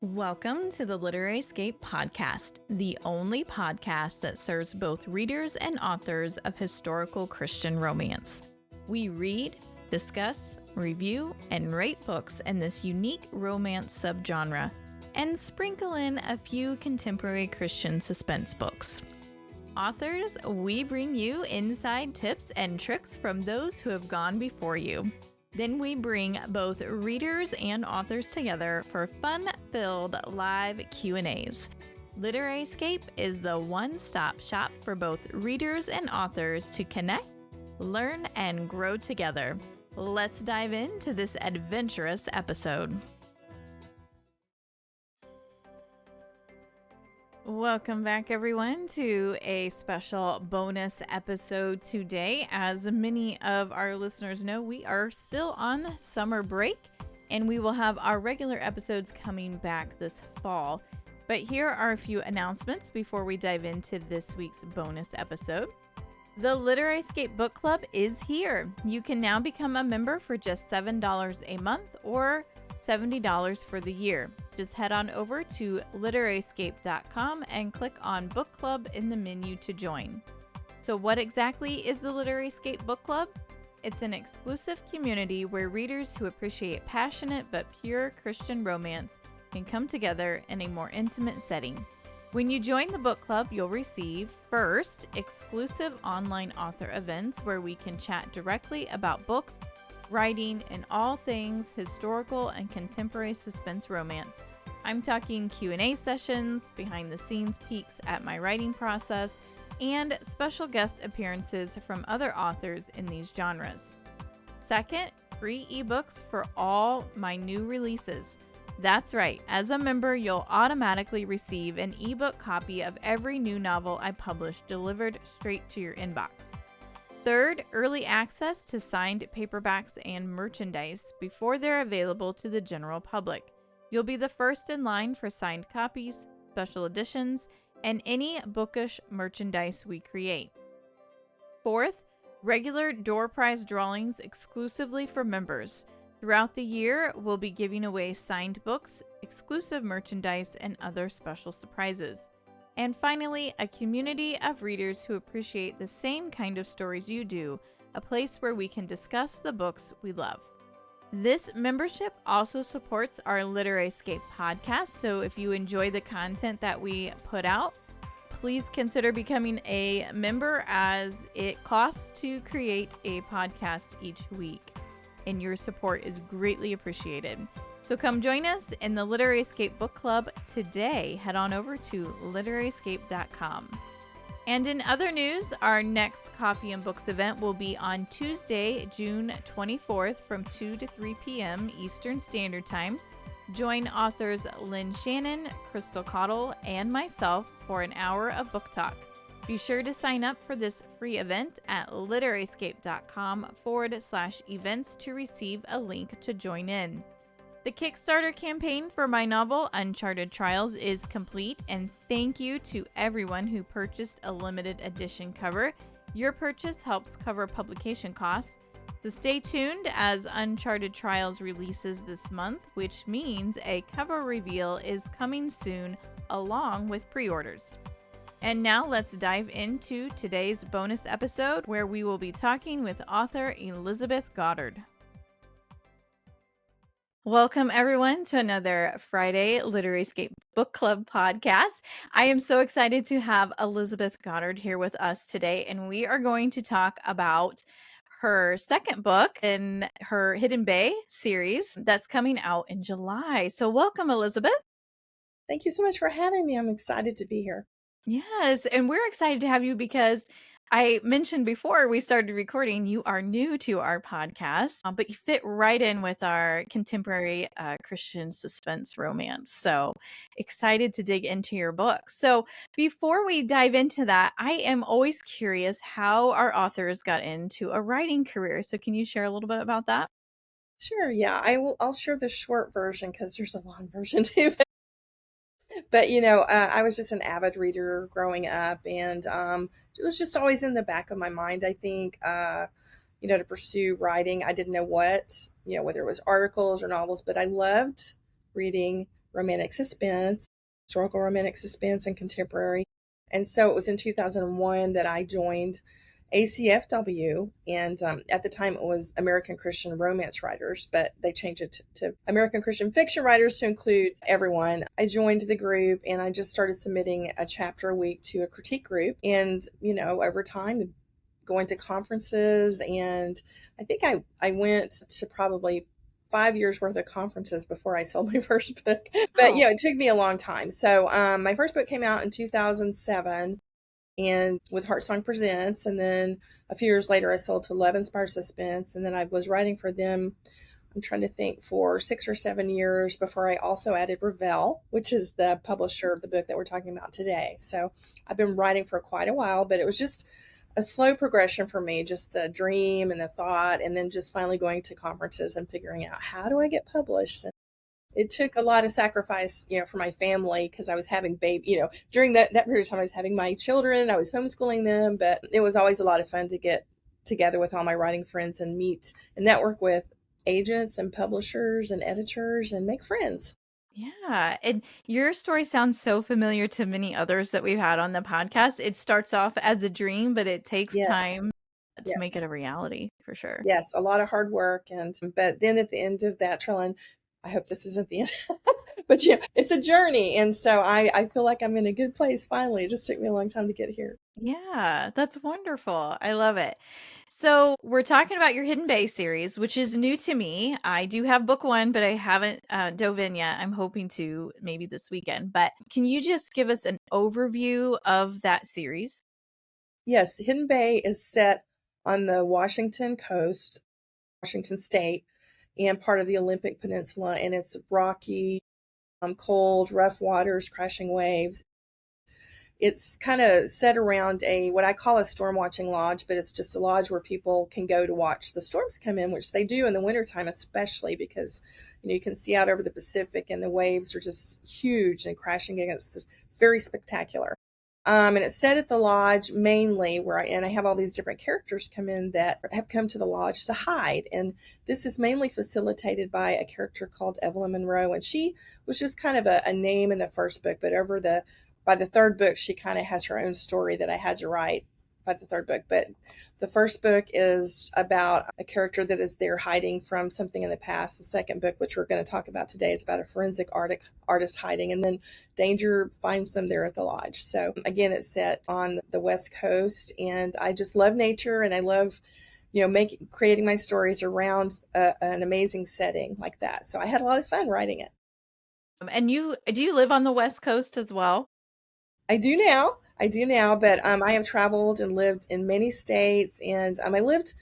Welcome to the Literary Escape Podcast, the only podcast that serves both readers and authors of historical Christian romance. We read, discuss, review, and rate books in this unique romance subgenre, and sprinkle in a few contemporary Christian suspense books. Authors, we bring you inside tips and tricks from those who have gone before you. Then we bring both readers and authors together for fun-filled live Q&As. Literary Escape is the one-stop shop for both readers and authors to connect, learn, and grow together. Let's dive into this adventurous episode. Welcome back, everyone, to a special bonus episode today. As many of our listeners know, we are still on summer break, and we will have our regular episodes coming back this fall. But here are a few announcements before we dive into this week's bonus episode. The Literary Escape Book Club is here. You can now become a member for just $7 a month or $70 for the year. Just head on over to literaryescape.com and click on Book Club in the menu to join. So what exactly is the Literary Escape Book Club? It's an exclusive community where readers who appreciate passionate but pure Christian romance can come together in a more intimate setting. When you join the book club, you'll receive, first, exclusive online author events where we can chat directly about books, writing, and all things historical and contemporary suspense romance. I'm talking Q&A sessions, behind-the-scenes peeks at my writing process, and special guest appearances from other authors in these genres. Second, free ebooks for all my new releases. That's right, as a member, you'll automatically receive an ebook copy of every new novel I publish delivered straight to your inbox. Third, early access to signed paperbacks and merchandise before they're available to the general public. You'll be the first in line for signed copies, special editions, and any bookish merchandise we create. Fourth, regular door prize drawings exclusively for members. Throughout the year, we'll be giving away signed books, exclusive merchandise, and other special surprises. And finally, a community of readers who appreciate the same kind of stories you do, a place where we can discuss the books we love. This membership also supports our Literary Escape podcast, so if you enjoy the content that we put out, please consider becoming a member as it costs to create a podcast each week, and your support is greatly appreciated. So come join us in the Literary Escape Book Club today. Head on over to literaryescape.com. And in other news, our next Coffee and Books event will be on Tuesday, June 24th from 2 to 3 p.m. Eastern Standard Time. Join authors Lynn Shannon, Crystal Cottle, and myself for an hour of book talk. Be sure to sign up for this free event at literaryescape.com/events to receive a link to join in. The Kickstarter campaign for my novel, Uncharted Trials, is complete, and thank you to everyone who purchased a limited edition cover. Your purchase helps cover publication costs. So stay tuned as Uncharted Trials releases this month, which means a cover reveal is coming soon, along with pre-orders. And now let's dive into today's bonus episode, where we will be talking with author Elizabeth Goddard. Welcome, everyone, to another Friday Literary Escape Book Club podcast. I am so excited to have Elizabeth Goddard here with us today, and we are going to talk about her second book in her Hidden Bay series that's coming out in July. So welcome, Elizabeth. Thank you so much for having me. I'm excited to be here. Yes, and we're excited to have you because I mentioned before we started recording, you are new to our podcast, but you fit right in with our contemporary Christian suspense romance. So excited to dig into your book. So before we dive into that, I am always curious how our authors got into a writing career. So can you share a little bit about that? Sure, yeah. I'll share the short version because there's a long version too. But I was just an avid reader growing up, and it was just always in the back of my mind, I think, to pursue writing. I didn't know what, whether it was articles or novels, but I loved reading romantic suspense, historical romantic suspense, and contemporary. And so it was in 2001 that I joined ACFW, and at the time it was American Christian Romance Writers, but they changed it to American Christian Fiction Writers to include everyone. I joined the group and I just started submitting a chapter a week to a critique group. And, over time, going to conferences, and I think I went to probably 5 years worth of conferences before I sold my first book. But, Oh, it took me a long time. So my first book came out in 2007 and with Heart Song Presents. And then a few years later, I sold to Love Inspired Suspense. And then I was writing for them, I'm trying to think, for 6 or 7 years before I also added Ravel, which is the publisher of the book that we're talking about today. So I've been writing for quite a while, but it was just a slow progression for me, just the dream and the thought, and then just finally going to conferences and figuring out, how do I get published? It took a lot of sacrifice, for my family, because I was having during that period of time, I was having my children, I was homeschooling them, but it was always a lot of fun to get together with all my writing friends and meet and network with agents and publishers and editors and make friends. yeah. And your story sounds so familiar to many others that we've had on the podcast. It starts off as a dream, but it takes Yes, time to make yes, it a reality for sure. yes, a lot of hard work, and but then at the end of that trail, and I hope this isn't the end, but it's a journey, and so I feel like I'm in a good place finally. It just took me a long time to get here. Yeah, that's wonderful. I love it. So, we're talking about your Hidden Bay series, which is new to me. I do have book one, but I haven't dove in yet. I'm hoping to maybe this weekend. But can you just give us an overview of that series? Yes, Hidden Bay is set on the Washington coast, Washington State, and part of the Olympic Peninsula, and it's rocky, cold, rough waters, crashing waves. It's kind of set around a what I call a storm watching lodge, but it's just a lodge where people can go to watch the storms come in, which they do in the wintertime, especially because you can see out over the Pacific and the waves are just huge and crashing against it's very spectacular. And it's set at the lodge mainly and I have all these different characters come in that have come to the lodge to hide. And this is mainly facilitated by a character called Evelyn Monroe. And she was just kind of a name in the first book, but by the third book, she kind of has her own story that I had to write by the third book. But the first book is about a character that is there hiding from something in the past. The second book, which we're going to talk about today, is about a forensic artist hiding. And then danger finds them there at the lodge. So again, it's set on the West Coast, and I just love nature, and I love creating my stories around an amazing setting like that. So I had a lot of fun writing it. And do you live on the West Coast as well? I do now. I do now, but I have traveled and lived in many states, and I lived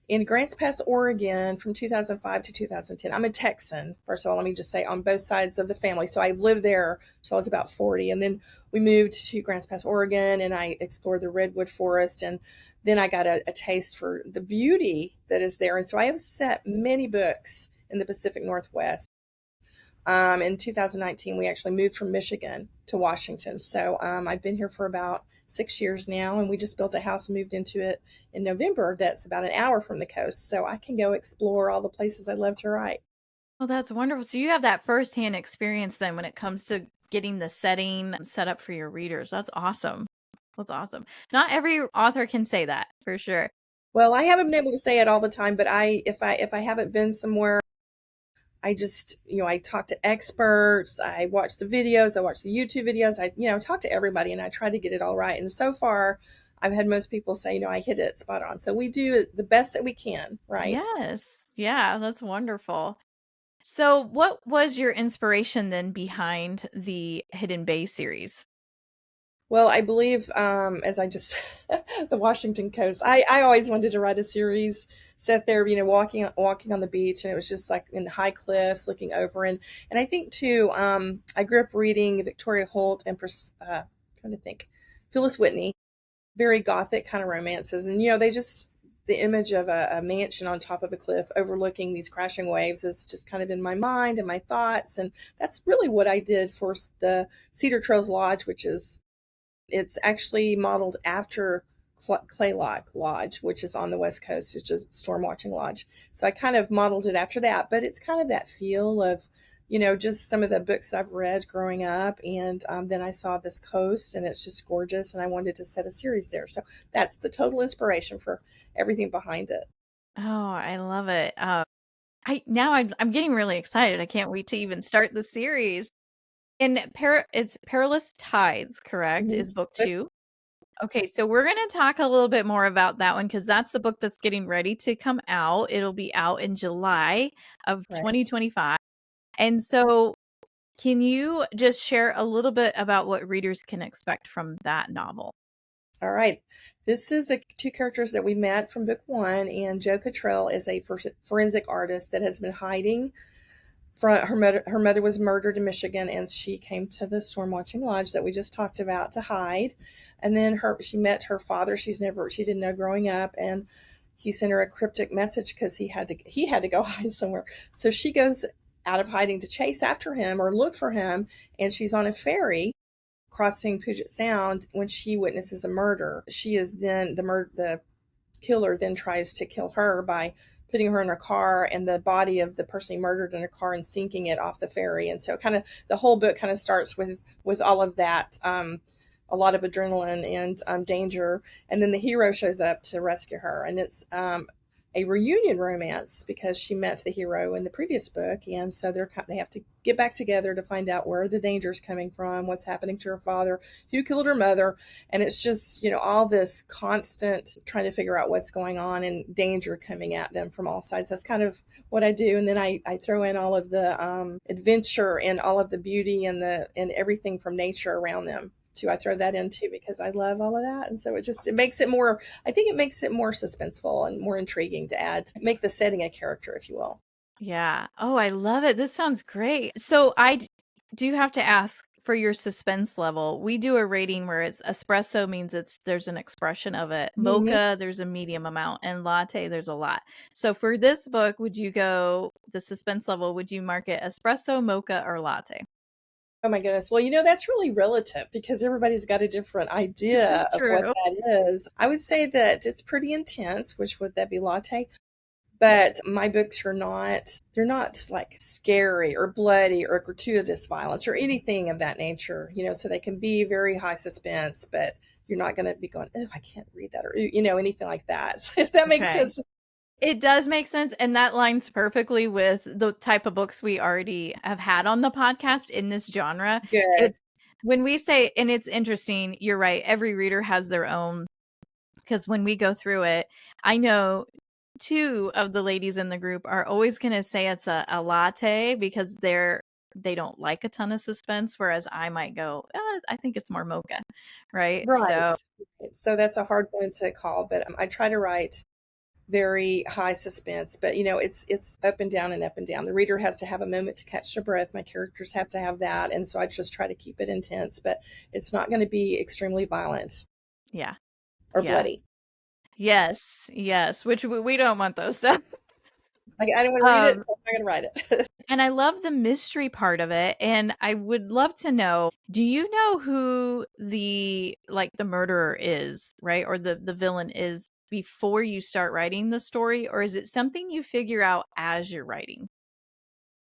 in Grants Pass, Oregon from 2005 to 2010. I'm a Texan, first of all, let me just say, on both sides of the family. So I lived there till I was about 40, and then we moved to Grants Pass, Oregon, and I explored the redwood forest, and then I got a taste for the beauty that is there. And so I have set many books in the Pacific Northwest. In 2019, we actually moved from Michigan to Washington. So I've been here for about 6 years now, and we just built a house and moved into it in November. That's about an hour from the coast. So I can go explore all the places I love to write. Well, that's wonderful. So you have that firsthand experience then when it comes to getting the setting set up for your readers. That's awesome. That's awesome. Not every author can say that for sure. Well, I haven't been able to say it all the time, but if I haven't been somewhere, I just, I talk to experts, I watch the videos, I watch the YouTube videos, I talk to everybody, and I try to get it all right. And so far, I've had most people say, I hit it spot on. So we do the best that we can, right? Yes. Yeah, that's wonderful. So, what was your inspiration then behind the Hidden Bay series? Well, I believe, as I just, the Washington coast, I always wanted to write a series set there, walking on the beach, and it was just like in the high cliffs looking over. And I think too, I grew up reading Victoria Holt and, trying to think, Phyllis Whitney, very gothic kind of romances. And, the image of a mansion on top of a cliff overlooking these crashing waves is just kind of in my mind and my thoughts. And that's really what I did for the Cedar Trails Lodge, it's actually modeled after Claylock Lodge, which is on the West Coast. It's just Storm Watching Lodge. So I kind of modeled it after that, but it's kind of that feel of just some of the books I've read growing up. And then I saw this coast and it's just gorgeous. And I wanted to set a series there. So that's the total inspiration for everything behind it. Oh, I love it. I'm getting really excited. I can't wait to even start the series. And it's Perilous Tides, correct? Mhm. Is book 2? Okay, so we're going to talk a little bit more about that one because that's the book that's getting ready to come out. It'll be out in July of Right. 2025. And so, can you just share a little bit about what readers can expect from that novel? All right. This is two characters that we met from book one, and Joe Cottrell is a forensic artist that has been hiding from her mother. Her mother was murdered in Michigan, and she came to the storm watching lodge that we just talked about to hide. And then she met her father. She didn't know growing up, and he sent her a cryptic message because he had to go hide somewhere. So she goes out of hiding to chase after him or look for him, and she's on a ferry crossing Puget Sound when she witnesses a murder. She is then the killer then tries to kill her by putting her in a car and the body of the person he murdered in a car and sinking it off the ferry. And so kind of the whole book kind of starts with all of that, a lot of adrenaline and danger. And then the hero shows up to rescue her. And it's a reunion romance because she met the hero in the previous book. And so they have to get back together to find out where the danger is coming from, what's happening to her father, who killed her mother. And it's just, all this constant trying to figure out what's going on and danger coming at them from all sides. That's kind of what I do. And then I throw in all of the adventure and all of the beauty and everything from nature around them too. I throw that in too because I love all of that. And so it makes it more, I think it makes it more suspenseful and more intriguing to make the setting a character, if you will. Yeah. Oh, I love it. This sounds great. So do have to ask for your suspense level. We do a rating where it's espresso means there's an expression of it. Mm-hmm. Mocha, there's a medium amount, and latte, there's a lot. So for this book, would you go the suspense level? Would you mark it espresso, mocha, or latte? Oh my goodness. Well, that's really relative because everybody's got a different This idea is of what true. that is. I would say that it's pretty intense, which would that be latte? But my books they're not like scary or bloody or gratuitous violence or anything of that nature, so they can be very high suspense, but you're not going to be going, oh, I can't read that or, anything like that. So if that makes Okay. sense. It does make sense, and that lines perfectly with the type of books we already have had on the podcast in this genre. Good. It's when we say, and it's interesting, you're right, every reader has their own, because when we go through it, I know two of the ladies in the group are always going to say it's a latte because they don't like a ton of suspense, whereas I might go, I think it's more mocha, right? Right. So So that's a hard one to call, but I try to write very high suspense, but it's up and down and up and down. The reader has to have a moment to catch their breath. My characters have to have that, and so I just try to keep it intense, but it's not going to be extremely violent yeah, or yeah, bloody. yes, which we don't want those stuff. I don't want to read it, Um, so I'm not going to write it. and I love the mystery part of it, and I would love to know, do you know who the murderer is, right? Or the villain is before you start writing the story, or is it something you figure out as you're writing?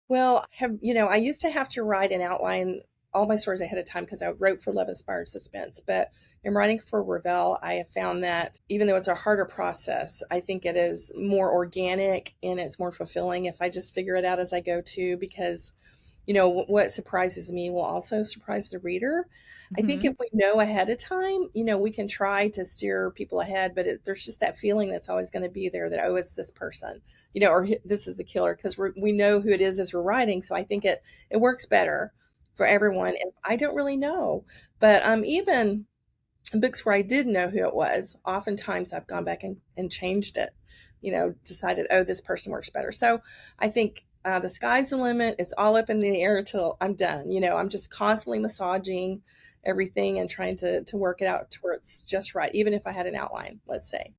Well, I used to have to write and outline all my stories ahead of time because I wrote for Love Inspired Suspense. But in writing for Ravel, I have found that even though it's a harder process, I think it is more organic and it's more fulfilling if I just figure it out as I go too, because what surprises me will also surprise the reader. I think Hmm. if we know ahead of time, we can try to steer people ahead, but there's just that feeling that's always going to be there that, oh, it's this person, or this is the killer because we know who it is as we're writing. So I think it works better for everyone. And I don't really know, but even books where I did know who it was, oftentimes I've gone back and changed it, decided, oh, this person works better. So I think the sky's the limit. It's all up in the air till I'm done. I'm just constantly massaging everything and trying to work it out to where it's just right, even if I had an outline, let's say.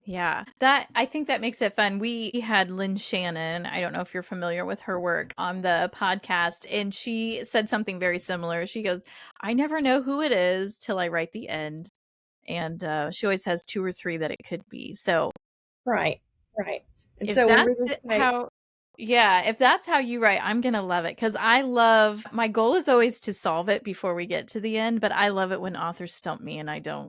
Yeah, that I think that makes it fun. We had Lynn Shannon, I don't know if you're familiar with her work on the podcast, and she said something very similar. She goes, I never know who it is till I write the end. And she always has two or three that it could be. So Right, right. And if so when that's readers say, how. Yeah, if that's how you write, I'm gonna love it because I love my goal is always to solve it before we get to the end, but I love it when authors stump me and I don't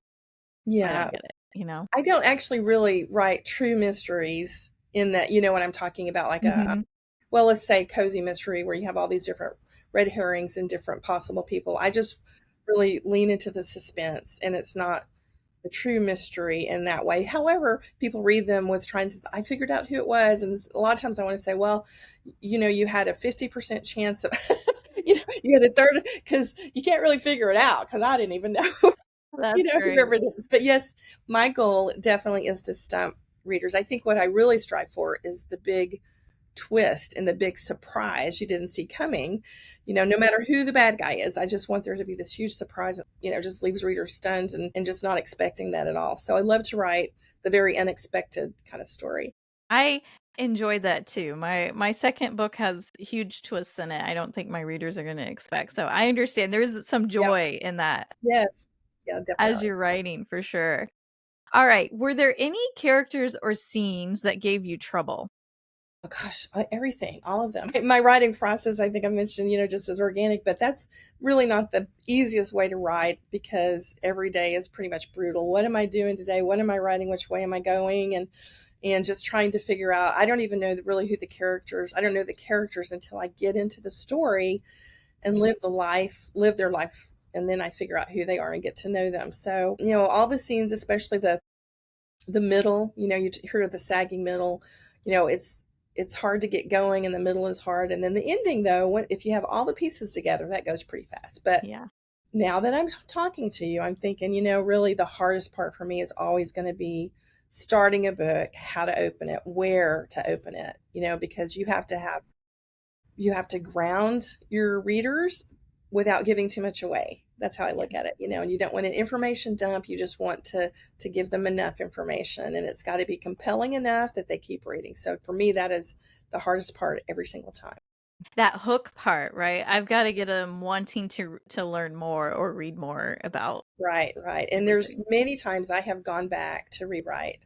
Yeah, get it, you know? I don't actually really write true mysteries in that, you know what I'm talking about, like Mhm. well, let's say cozy mystery where you have all these different red herrings and different possible people. I just really lean into the suspense, and it's not a true mystery in that way. However, people read them with trying to, I figured out who it was. And a lot of times I want to say, well, you know, you had a 50% chance of, you know, you had a third, because you can't really figure it out because I didn't even know, you That's know, great. whoever it is. But yes, my goal definitely is to stump readers. I think what I really strive for is the big twist and the big surprise you didn't see coming. You know, no matter who the bad guy is, I just want there to be this huge surprise that, you know, just leaves readers stunned and just not expecting that at all. So I love to write the very unexpected kind of story. I enjoy that too. My second book has huge twists in it. I don't think my readers are gonna expect. So I understand there's some Yeah. joy in that Yes. Yeah, as definitely. you're writing for sure. All right. Were there any characters or scenes that gave you trouble? Oh gosh, everything, all of them. My writing process, I think I mentioned, you know, just as organic, but that's really not the easiest way to write because every day is pretty much brutal. What am I doing today? What am I writing? Which way am I going? And just trying to figure out. I don't even know really who the characters. I don't know the characters until I get into the story and live their life, and then I figure out who they are and get to know them. So, you know, all the scenes, especially the middle, you know, you hear the sagging middle, you know, it's hard to get going and the middle is hard. And then the ending though, if you have all the pieces together, that goes pretty fast. But Yeah. now that I'm talking to you, I'm thinking, you know, really the hardest part for me is always going to be starting a book, how to open it, where to open it, you know, because you have to ground your readers without giving too much away. That's how I look Yes. at it, you know, and you don't want an information dump. You just want to give them enough information, and it's got to be compelling enough that they keep reading. So for me, that is the hardest part every single time. That hook part, right? I've got to get them wanting to learn more or read more about Right, right. And there's everything. many times I have gone back to rewrite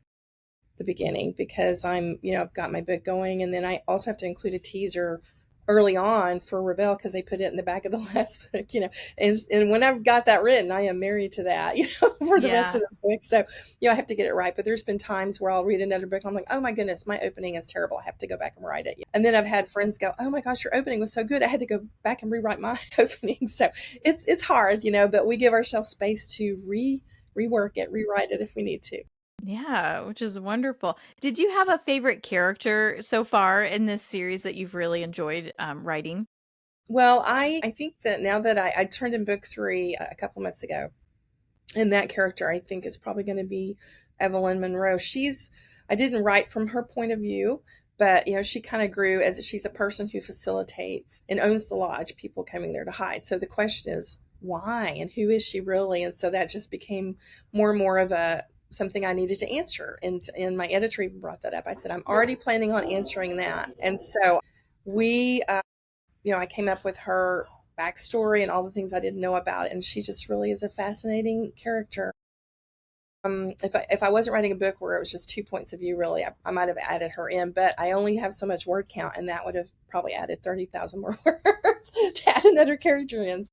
the beginning because I'm, you know, I've got my book going, and then I also have to include a teaser early on for Rebel because they put it in the back of the last book, you know. And when I've got that written, I am married to that, you know, for the rest Yeah. of the book. So, you know, I have to get it right. But there's been times where I'll read another book and I'm like, oh my goodness, my opening is terrible. I have to go back and write it. And then I've had friends go, oh my gosh, your opening was so good. I had to go back and rewrite my opening. So it's hard, you know, but we give ourselves space to rework it, rewrite it if we need to. Yeah, which is wonderful. Did you have a favorite character so far in this series that you've really enjoyed writing? Well, I think that now that I turned in book three a couple months ago, and that character I think is probably going to be Evelyn Monroe. I didn't write from her point of view, but you know, she kind of grew as she's a person who facilitates and owns the lodge, people coming there to hide. So the question is why and who is she really? And so that just became more and more of a something I needed to answer. And my editor even brought that up. I said, I'm already planning on answering that. And so we you know, I came up with her backstory and all the things I didn't know about it, and she just really is a fascinating character. If I wasn't writing a book where it was just two points of view, really, I might have added her in, but I only have so much word count, and that would have probably added 30,000 more words to add another character in.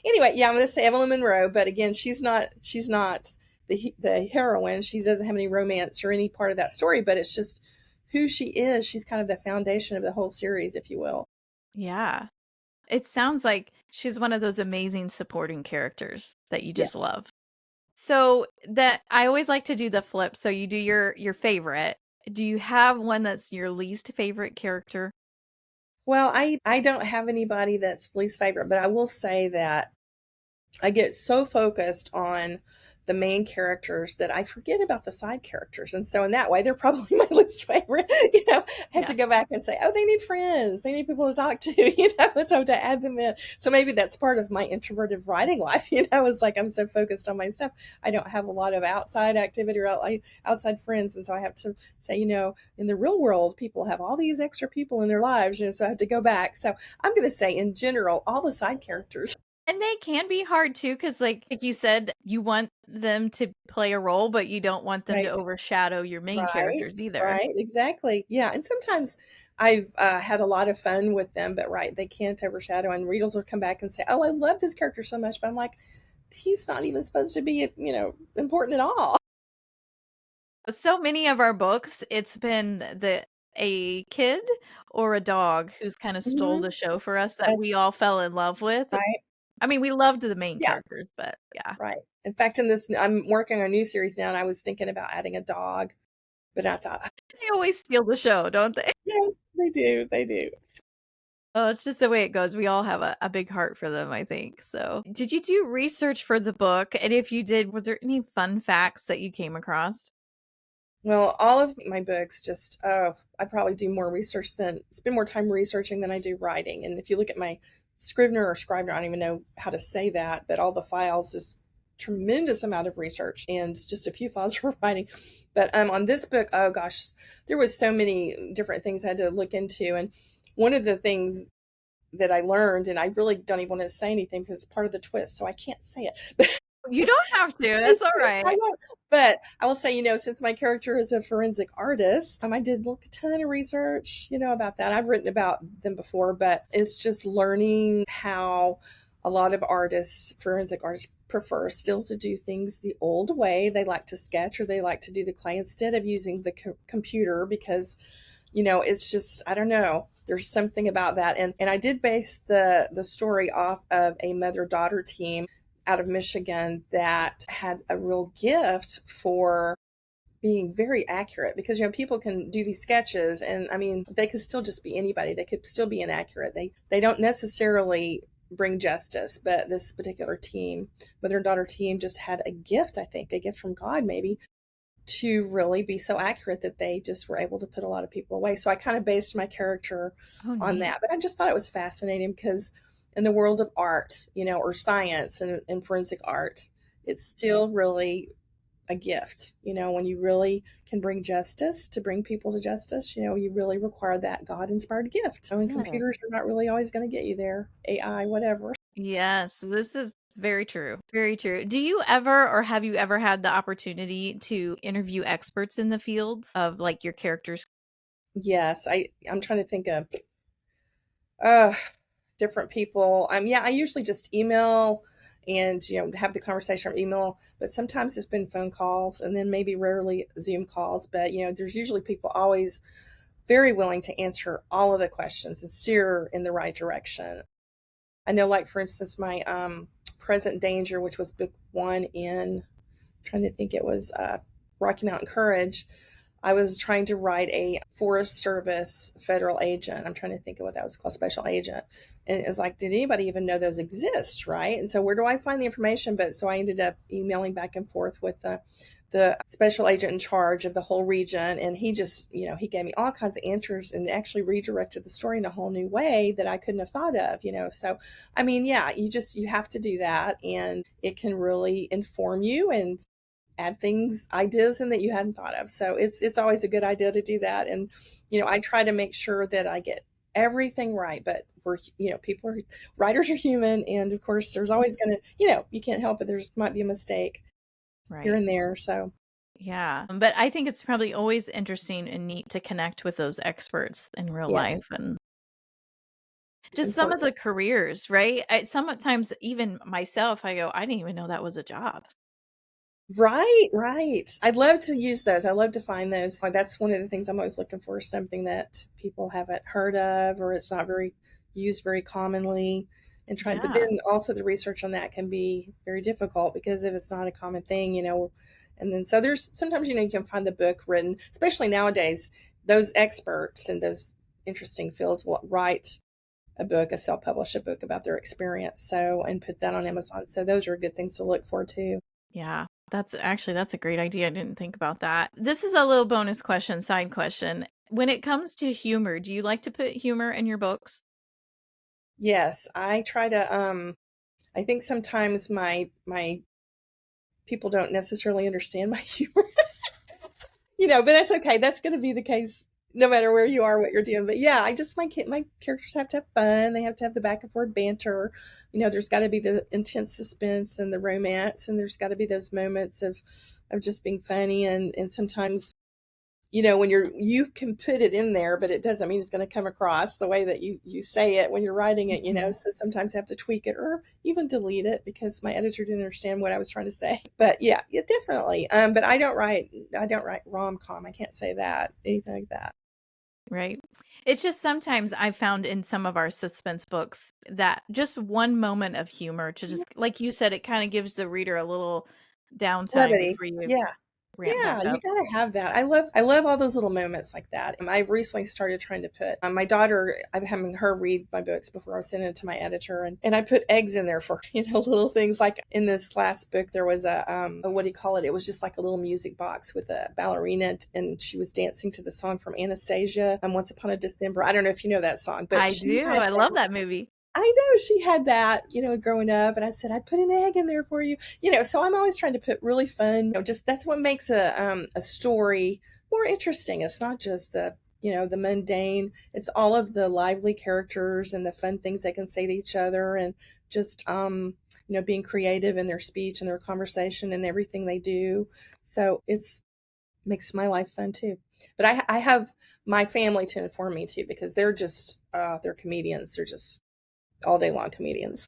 Anyway, yeah, I'm going to say Evelyn Monroe, but again, she's not the heroine. She doesn't have any romance or any part of that story, but it's just who she is. She's kind of the foundation of the whole series, if you will. Yeah. It sounds like she's one of those amazing supporting characters that you just Yes. love. So that I always like to do the flip. So you do your favorite. Do you have one that's your least favorite character? Well, I don't have anybody that's least favorite, but I will say that I get so focused on the main characters that I forget about the side characters. And so in that way, they're probably my least favorite. You know, I have to Yeah. go back and say, oh, they need friends. They need people to talk to, you know, and so to add them in. So maybe that's part of my introverted writing life, you know, it's like I'm so focused on my stuff. I don't have a lot of outside activity or outside friends. And so I have to say, you know, in the real world, people have all these extra people in their lives, you know, so I have to go back. So I'm going to say in general, all the side characters. And they can be hard too, because like you said, you want them to play a role, but you don't want them to Right. overshadow your main Right, characters either. right, exactly. Yeah, and sometimes I've had a lot of fun with them, but right, they can't overshadow. And readers will come back and say, "Oh, I love this character so much," but I'm like, he's not even supposed to be, important at all. So many of our books, it's been a kid or a dog who's kind of stole Hmm. the show for us that we That's all fell in love with. right. I mean, we loved the main Yeah, characters, but yeah. right. In fact, in this, I'm working on a new series now, and I was thinking about adding a dog, but I thought, They always steal the show, don't they? yes, they do, they do. Oh, it's just the way it goes. We all have a big heart for them, I think. So, did you do research for the book? And if you did, was there any fun facts that you came across? Well, all of my books just, oh, I probably do more research than, spend more time researching than I do writing. And if you look at my Scrivener or Scrivener, I don't even know how to say that, but all the files, is tremendous amount of research and just a few files for writing. But on this book, oh gosh, there was so many different things I had to look into. And one of the things that I learned, and I really don't even want to say anything because it's part of the twist, so I can't say it. You don't have to. I It's all right. won't. But I will say, since my character is a forensic artist, I did look a ton of research, about that. I've written about them before, but it's just learning how a lot of artists, forensic artists, prefer still to do things the old way. They like to sketch or they like to do the clay instead of using the computer because, it's just, I don't know. There's something about that. And I did base the story off of a mother-daughter team out of Michigan that had a real gift for being very accurate because people can do these sketches and I mean they could still just be anybody. They could still be inaccurate. They don't necessarily bring justice, but this particular team, mother and daughter team, just had a gift, I think, a gift from God maybe, to really be so accurate that they just were able to put a lot of people away. So I kind of based my character Oh, on neat. that. But I just thought it was fascinating because in the world of art, or science and forensic art, it's still really a gift. When you really can bring justice to bring people to justice, you really require that God inspired gift. And Yeah. computers are not really always going to get you there, AI, whatever. Yes, this is very true. Very true. Do you ever or have you ever had the opportunity to interview experts in the fields of like your characters? Yes, I'm trying to think of uh different people. Yeah, I usually just email and have the conversation or email, but sometimes it's been phone calls and then maybe rarely Zoom calls. But there's usually people always very willing to answer all of the questions and steer in the right direction. I know, like for instance, my Present Danger, which was book one in, trying to think, it was Rocky Mountain Courage. I was trying to write a Forest Service federal agent. I'm trying to think of what that was called, special agent. And it was like, did anybody even know those exist, right? And so where do I find the information? But so I ended up emailing back and forth with the special agent in charge of the whole region. And he just, he gave me all kinds of answers and actually redirected the story in a whole new way that I couldn't have thought of. So, I mean, yeah, you have to do that. And it can really inform you and add things, ideas in that you hadn't thought of. So it's always a good idea to do that. And I try to make sure that I get everything right. But we're people are writers are human, and of course there's always gonna you can't help it. There's might be a mistake here Right. and there. So Yeah. But I think it's probably always interesting and neat to connect with those experts in real life yes, and it's just some of important. the careers, right? Sometimes even myself, I go, I didn't even know that was a job. Right, right. I'd love to use those. I love to find those. Like, that's one of the things I'm always looking for, something that people haven't heard of or it's not very used very commonly. And trying, but Yeah. then also the research on that can be very difficult because if it's not a common thing, and then so there's sometimes you can find the book written, especially nowadays, those experts in those interesting fields will write a book, a self-publish a book about their experience. So and put that on Amazon. So those are good things to look for too. Yeah. That's a great idea. I didn't think about that. This is a little bonus question, side question. When it comes to humor, do you like to put humor in your books? Yes, I try to I think sometimes my people don't necessarily understand my humor. But that's okay. That's going to be the case no matter where you are, what you're doing. But yeah, I just my characters have to have fun. They have to have the back and forth banter. There's got to be the intense suspense and the romance, and there's got to be those moments of just being funny and sometimes when you can put it in there, but it doesn't mean it's going to come across the way that you say it when you're writing it, Mhm. so sometimes I have to tweak it or even delete it because my editor didn't understand what I was trying to say. But yeah, definitely. But I don't write rom-com. I can't say that, anything like that. Right. It's just sometimes I found in some of our suspense books that just one moment of humor to Yeah. just, like you said, it kind of gives the reader a little downtime Levity. before you Yeah. ramp Yeah, back you up. gotta have that. I love all those little moments like that. I've recently started trying to put my daughter. I'm having her read my books before I send it to my editor, and I put eggs in there for little things like in this last book there was a what do you call it? It was just like a little music box with a ballerina, and she was dancing to the song from Anastasia. Once Upon a December. I don't know if you know that song, but I she do. had I love that. that movie. I know she had that, growing up, and I said, "I put an egg in there for you." So I'm always trying to put really fun, just that's what makes a story more interesting. It's not just the mundane. It's all of the lively characters and the fun things they can say to each other, and just being creative in their speech and their conversation and everything they do. So it's makes my life fun too. But I have my family to inform me too, because they're comedians. They're just all day long comedians.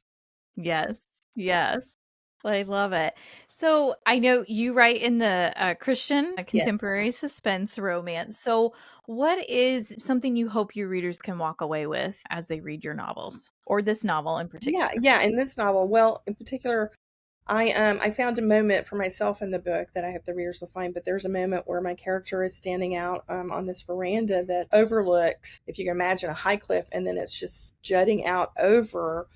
Yes. Yes. I love it. So I know you write in the Christian Yes. contemporary suspense romance. So, what is something you hope your readers can walk away with as they read your novels or this novel in Yeah, particular? yeah. In this novel, well, in particular, I found a moment for myself in the book that I hope the readers will find. But there's a moment where my character is standing out on this veranda that overlooks, if you can imagine, a high cliff, and then it's just jutting out over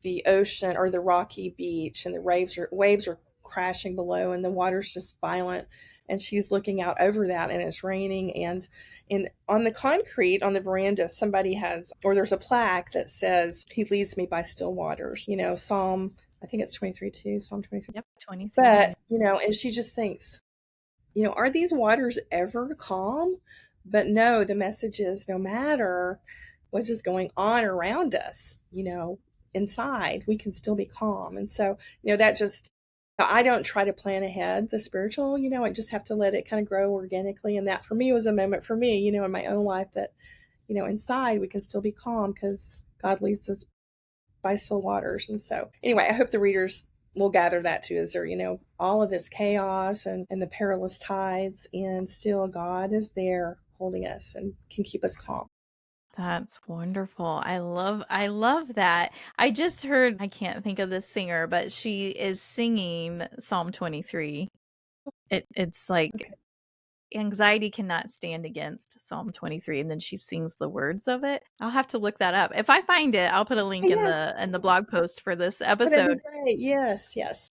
the ocean or the rocky beach, and the waves are crashing below, and the water's just violent, and she's looking out over that, and it's raining, and on the concrete on the veranda somebody has, or there's a plaque that says, "He leads me by still waters," Psalm, I think it's 23 2, Psalm 23. Yep, 23. But Yeah. and she just thinks, are these waters ever calm? But no, the message is, no matter what is going on around us, inside, we can still be calm. And so, that just, I don't try to plan ahead the spiritual, I just have to let it kind of grow organically. And that for me was a moment for me, in my own life that, inside we can still be calm because God leads us by still waters. And so, anyway, I hope the readers will gather that too. Is there, all of this chaos and the perilous tides, and still God is there holding us and can keep us calm. That's wonderful. I love that. I just heard, I can't think of the singer, but she is singing Psalm 23. It's like Okay. anxiety cannot stand against Psalm 23, and then she sings the words of it. I'll have to look that up. If I find it, I'll put a link in Yeah, the blog post for this that'd be episode. great. Yes, yes.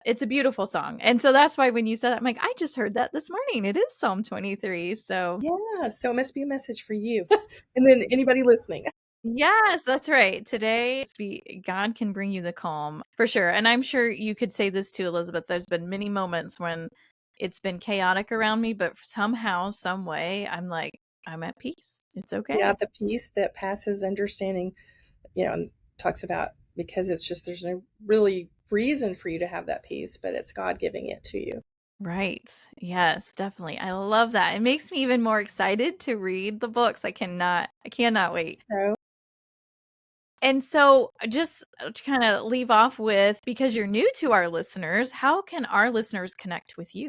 It's a beautiful song. And so that's why when you said that, I'm like, I just heard that this morning. It is Psalm 23. So Yeah. So it must be a message for you. And then anybody listening. yes, that's right. Today, God can bring you the calm for sure. And I'm sure you could say this too, Elizabeth. There's been many moments when it's been chaotic around me, but somehow, some way, I'm like, I'm at peace. It's Yeah, okay. the peace that passes understanding, and talks about, because it's just, there's no really reason for you to have that peace, but it's God giving it to you. Right. Yes, definitely. I love that. It makes me even more excited to read the books. I cannot wait. So, And so, just to kind of leave off with, because you're new to our listeners, how can our listeners connect with you?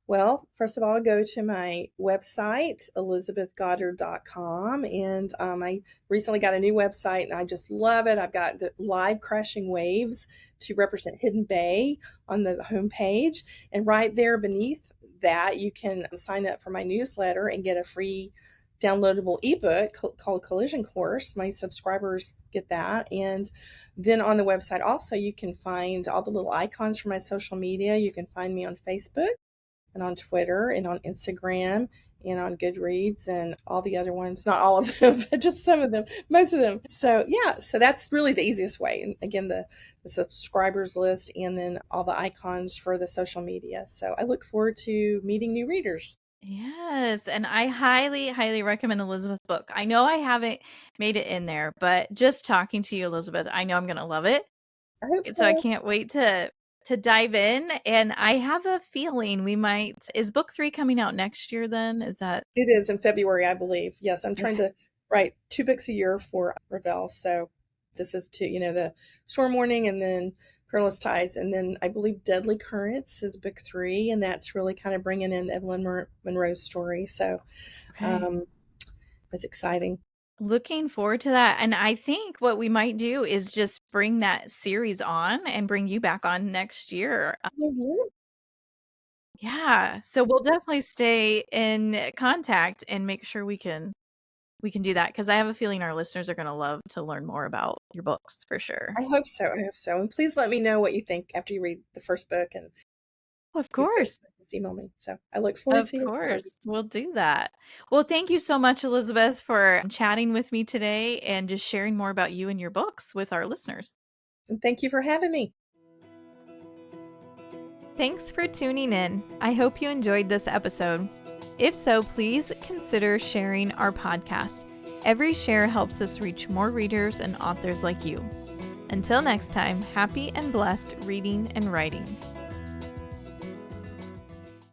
well, first of all, go to my website, elizabethgoddard.com. And I recently got a new website and I just love it. I've got the live crashing waves to represent Hidden Bay on the homepage. And right there beneath that, you can sign up for my newsletter and get a free downloadable ebook called Collision Course. My subscribers get that. And then on the website also, you can find all the little icons for my social media. You can find me on Facebook and on Twitter and on Instagram and on Goodreads and all the other ones. Not all of them, but just some of them, most of them. So yeah, so that's really the easiest way. And again, the subscribers list, and then all the icons for the social media. So I look forward to meeting new readers. Yes, and I highly, highly recommend Elizabeth's book. I know I haven't made it in there, but just talking to you, Elizabeth, I know I'm going to love it. I hope So I so. can't wait to to dive in. And I have a feeling is book 3 coming out next year then? Is that? It is in February, I believe. Yes, I'm trying Okay. to write 2 books a year for Ravel. So this is the Storm Warning and then Perilous Tides. And then I believe Deadly Currents is book 3. And that's really kind of bringing in Evelyn Monroe's story. So Okay. um, it's exciting. Looking forward to that. And I think what we might do is just bring that series on and bring you back on next year. Yeah. So we'll definitely stay in contact and make sure we can do that, because I have a feeling our listeners are going to love to learn more about your books for sure. I hope so. I hope so. And please let me know what you think after you read the first book and Of these books. course. Just email me. So I look forward Of to hearing from course. you. We'll do that. Well, thank you so much, Elizabeth, for chatting with me today and just sharing more about you and your books with our listeners. And thank you for having me. Thanks for tuning in. I hope you enjoyed this episode. If so, please consider sharing our podcast. Every share helps us reach more readers and authors like you. Until next time, happy and blessed reading and writing.